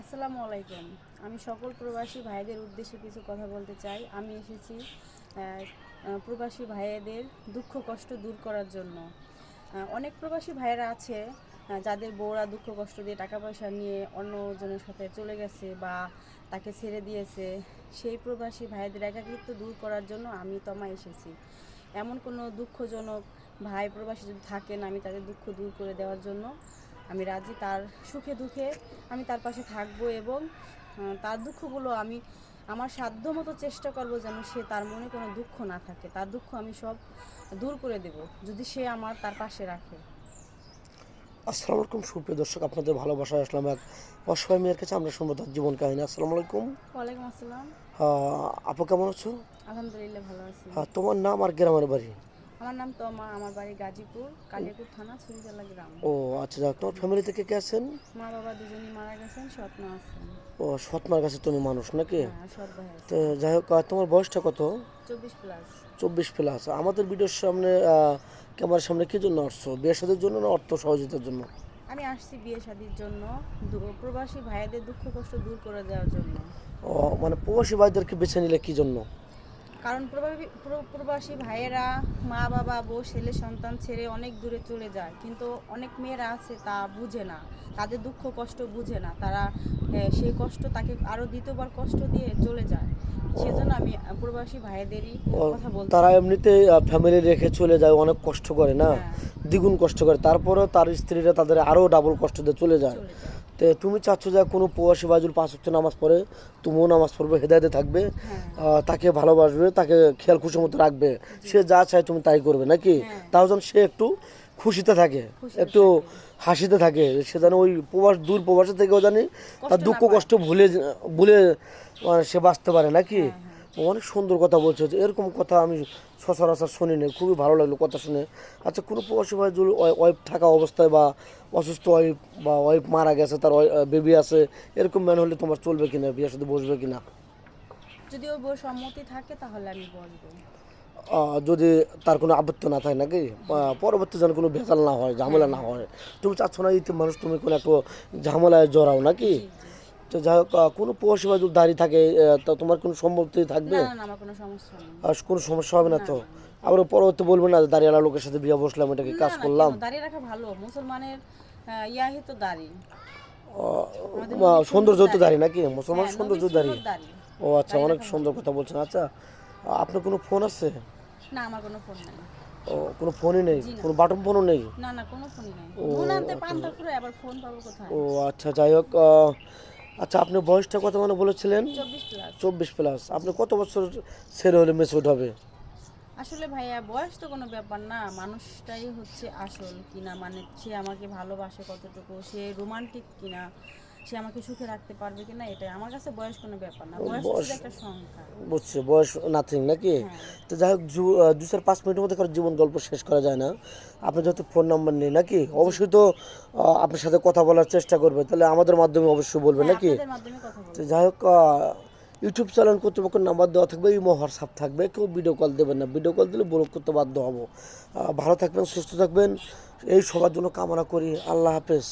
আসসালামু আলাইকুম। আমি সকল প্রবাসী ভাইদের উদ্দেশ্যে কিছু কথা বলতে চাই। আমি এসেছি প্রবাসী ভাইদের দুঃখ কষ্ট দূর করার জন্য। অনেক প্রবাসী ভাইয়েরা আছে যাদের বউরা দুঃখ কষ্ট দিয়ে টাকা পয়সা নিয়ে অন্যজনের সাথে চলে গেছে বা তাকে ছেড়ে দিয়েছে। সেই প্রবাসী ভাইদের একাকিত্ব দূর করার জন্য আমি তমা এসেছি। এমন কোনো দুঃখজনক ভাই প্রবাসী যদি থাকেন, আমি তাদের দুঃখ দূর করে দেওয়ার জন্য আমি রাজি। তার সুখে দুঃখে আমি তার পাশে থাকবো এবং তার দুঃখগুলো আমি আমার সাধ্য মতো চেষ্টা করবো যেন তার মনে কোনো দুঃখ না থাকে। তার দুঃখ আমি সব দূর করে দেব যদি সে আমার তার পাশে রাখে। আসসালামু আলাইকুম সুপ্রিয় দর্শক, আপনাদের ভালোবাসায় আসলাম এক অসহায় মেয়ের কাছে। আমরা শুনবো তার জীবন কাহিনী। আসসালামু আলাইকুম। ওয়ালাইকুম আসসালাম। আপু কেমন আছো? আলহামদুলিল্লাহ ভালো আছি। তোমার নাম আর গ্রামের বাড়ি? আমার নাম তমা, আমার বাড়ি গাজীপুর, কালিয়াকুর থানা, ছুরিতলা গ্রাম। ও আচ্ছা, যাক, তোমার ফ্যামিলি থেকে কে আছেন? মা বাবা দুজনই মারা গেছেন, সৎ মা আছেন। ও, সৎমার কাছে তুমি মানুষ নাকি? হ্যাঁ, সৎ ভাই তো আছে। যাই হোক, তোমার বয়সটা কত? 24+। 24+। আমাদের ভিডিওর সামনে ক্যামেরার সামনে কি জন্য আসছো? বিয়ে শাদীর জন্য না অর্থ সহযোগিতার জন্য? আমি আসছি বিয়ে শাদির জন্য, প্রবাসী ভাইদের দুঃখ কষ্ট দূর করে দেওয়ার জন্য। ও, মানে প্রবাসী ভাইদেরকে বেছে নিলে কি জন্য? কারণ প্রবাসী ভাইয়েরা মা বাবা বউ ছেলে সন্তান ছেড়ে অনেক দূরে চলে যায়, কিন্তু অনেক মেয়েরা আছে তা বুঝে না, তাদের দুঃখ কষ্ট বুঝে না। তারা সেই কষ্ট তাকে আরও দ্বিতীয়বার কষ্ট দিয়ে চলে যায়। সেজন্য আমি প্রবাসী ভাইদেরই ও, কথা তারা বলতেছি। এমনিতে ফ্যামিলি রেখে চলে যায়, অনেক কষ্ট করে না? হ্যাঁ, দ্বিগুণ কষ্ট করে, তারপরেও তার স্ত্রীরা তাদের আরও ডাবল কষ্ট দিয়ে চলে যায়। চলে যায়। তো তুমি চাচ্ছ যে কোনো প্রবাসী বাজুল 5 ওয়াক্ত নামাজ পড়ে, তুমিও নামাজ পড়বে, হেদায়েতে থাকবে, হ্যাঁ, তাকে ভালোবাসবে, তাকে খেয়াল খুশি মতো রাখবে, সে যা চায় তুমি তাই করবে নাকি? হ্যাঁ, তাও যেন সে একটু খুশিতে থাকে, খুশিতে একটু থাকে, হাসিতে থাকে, সে যেন ওই দূর প্রবাসে থেকেও জানি তার কষ্ট না দুঃখ পায়। কষ্ট ভুলে ভুলে সে বাঁচতে পারে নাকি? হ্যাঁ, হ্যাঁ। অনেক সুন্দর কথা বলছো, যে এরকম কথা আমি সচরাচর শুনিনি, খুবই ভালো লাগলো কথা শুনে। আচ্ছা, কোনো প্রবাসী ভাই যদি ওয়াইফ থাকা অবস্থায় বা অসুস্থ ওয়াইফ বা ওয়াইফ মারা গেছে, তার বেবি আছে, এরকম ম্যান হলে তোমার চলবে কিনা, বিয়ের সাথে বসবে কিনা? যদি ওর বউ সম্মতি থাকে তাহলে আমি বলবো। যদি তার কোনো আপত্তি না থাকে নাকি? পরবর্তী যেন কোনো ভেজাল না হয়, ঝামেলা হ্যাঁ, না হ্যাঁ। হয়। তুমি চাচ্ছ না ইতি মানুষ তুমি কোনো একটা ঝামেলায় জড়াও নাকি? জি, জি। তো যাই হোক, কোনো প্রবাসী ভাই যদি দাঁড়িয়ে থাকে, তা তোমার কোনো সম্মতি থাকবে? না, না, না, আমার কোনো সমস্যা নেই। আর কোনো সমস্যা হবে না না, তো? না, না। আবার পরবর্তী বলবে না যে দাঁড়িয়েলা লোকের সাথে বিয়ে বসলাম, এটা কি না, কাজ না, করলাম? কেন দাঁড়িয়ে রাখা ভালো? মুসলমানের ইয়াহি তো দাড়ি। আহ, আমাদের নবী সুন্নত সৌন্দর্য তো দাড়ি। দাঁড়িয়ে নাকি? মুসলমান হ্যাঁ, নবী সৌন্দর্য দাঁড়িয়ে। সুন্নত দাড়ি। ও আচ্ছা, দাড়ি অনেক রাখা সুন্দর ভালো। কথা বলছেন। আচ্ছা, আপনার কোনো ফোন আছে? না, আমার কোনো ফোন নাই। ও, কোনো ফোনই নেই? জি না। কোনো বাটন ফোনও নেই? না, না, কোনো ফোনই নাই। ও নুন আনতে আচ্ছা, পান্তা ফুরায়, আবার ফোন পাবো কোথায়? ও আচ্ছা, যাই হোক, আচ্ছা, আপনি বয়সটা কত মানে বলেছিলেন? 24+। 24+। আপনি জি। কত বছর ছেলে হলে মেচুড হবে? আসলে ভাইয়া বয়স তো কোনো ব্যাপার না, মানুষটাই হচ্ছে আসল কিনা, মানে সে আমাকে ভালোবাসে কতটুকু, সে রোমান্টিক কিনা, সে আমাকে সুখে রাখতে পারবে কিনা, এটাই আমার কাছে বয়স কোনো ব্যাপার না। বয়স তো বয়স, শুধু একটা সংখ্যা। বুঝছি, বয়স নাথিং নাকি? হ্যাঁ, তো যাই হোক, 2-4-5 মিনিটের মধ্যে কারো জীবন গল্প শেষ করা যায় না। আপনি যেহেতু ফোন নাম্বার নেই নাকি, জি। অবশ্যই তো আপনার সাথে কথা বলার চেষ্টা করবে, তাহলে আমাদের মাধ্যমে অবশ্যই বলবে হ্যাঁ, নাকি? আপনাদের মাধ্যমে কথা তো বলবো। যাই হোক, ইউটিউব চ্যানেল কর্তৃপক্ষের নাম্বার দেওয়া থাকবে, ইমো হোয়াটসঅ্যাপ থাকবে, কেউ ভিডিও কল দেবেন না, ভিডিও কল দিলে ব্লক করতে বাধ্য হব। ভালো থাকবেন, সুস্থ থাকবেন, এই সবার জন্য কামনা করি। আল্লাহ হাফেজ।